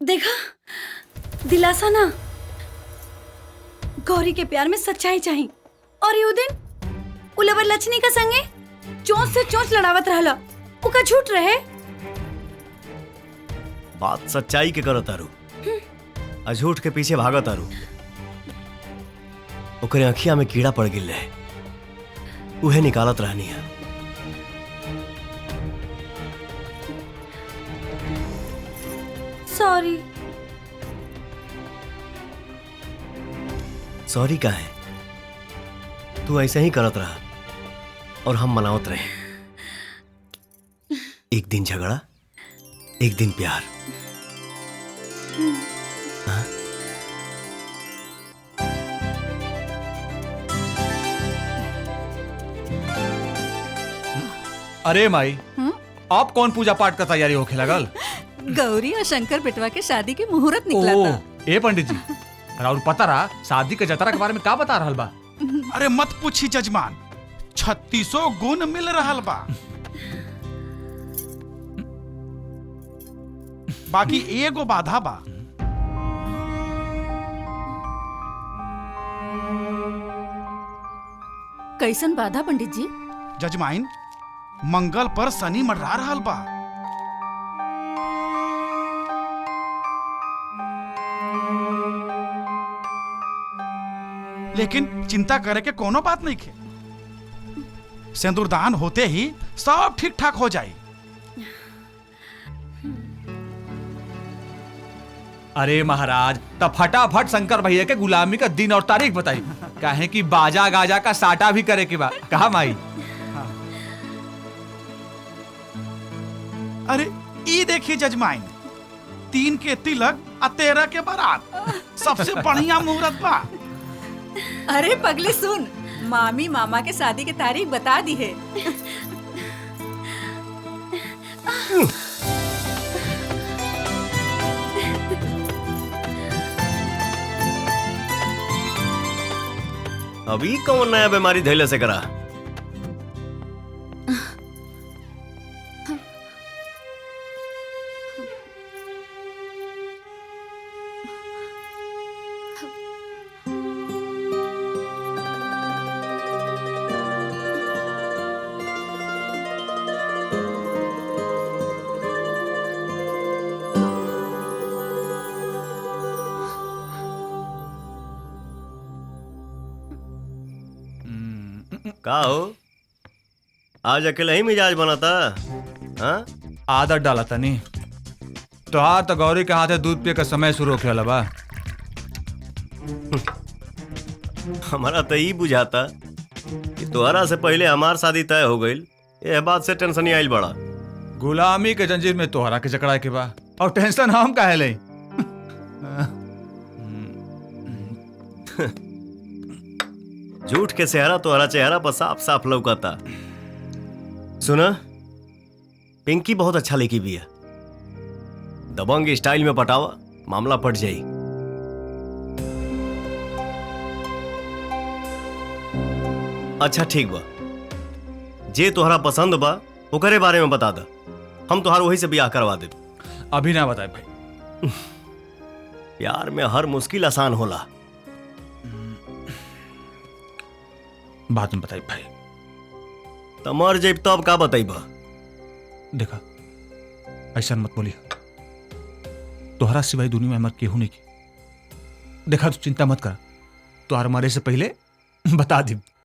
देखा, दिलासा ना। गौरी के प्यार में सच्चाई चाहिए। और यू दिन उलवर लक्ष्मी का संगे चोंच से चोंच लड़ावत रहला, उका झूठ रहे। बात सच्चाई के करो तारू, झूठ के पीछे भागा तारू। ओकरे अखिया में कीड़ा पड़ गिल रहे, उहे निकालत रहनी है। सॉरी। सॉरी का है? तू ऐसे ही करत रहा और हम मनावत रहे। एक दिन झगड़ा, एक दिन प्यार। हाँ? अरे माई, आप कौन पूजा पाठ का तैयारी होके लगल? गौरी और शंकर बेटवा के शादी के मुहूर्त निकला था। ए पंडित जी, और पता रहा शादी के जतरा के बारे में का बता रहल बा? अरे मत पूछी जजमान, 3600 गुण मिल रहल बा। बाकी एगो बाधा बा। कैसन बाधा पंडित जी? जजमाइन, मंगल पर शनि मंडरा रहल बा। लेकिन चिंता करे के कोनो बात नहीं खे। सिंदूरदान होते ही सब ठीक ठाक हो जाए। अरे महाराज, तब फटाफट शंकर भैया के गुलामी का दिन और तारीख बताई, काहे कि बाजा गाजा का साटा भी करे के बा। कहा माई? अरे ई देखिए जजमाइन, 3 के तिलक और 13 के बारात, सबसे बढ़िया मुहूर्त बा। अरे पगली सुन, मामी मामा के शादी की तारीख बता दी है। अभी कौन नया बीमारी धैले से करा? का हो, आज अकेले ही मिजाज बनाता? हाँ? आदत डाला था नहीं तो हाँ, तो गौरी के हाथे दूध पिए का समय शुरू हो गया बा। हमारा तो यही बुझाता कि तोहरा से पहले हमार शादी तय हो गई। ये बात से टेंशन ही आइल बड़ा। गुलामी के जंजीर में तोहरा के जकड़ा के बा, और टेंशन हम काहे ले? झूठ के सेहरा तोहरा चेहरा पर साफ साफ लौकता। सुना, पिंकी बहुत अच्छा लेकी भी है। दबंग स्टाइल में पटावा, मामला पट जाई। अच्छा ठीक बा, जे तोहरा पसंद बा ओकरे बारे में बता दा, हम तोहार वही से ब्याह करवा दे। अभी ना बताए भाई। प्यार में हर मुश्किल आसान होला। बात में बताई भाई। तमर जेब तब का बताइबा? देखा, ऐसा मत बोली, तोहरा सिवाय दुनिया में हमार केहू नहीं की। देखा, तू चिंता मत कर, तोहर मरे से पहले बता दी।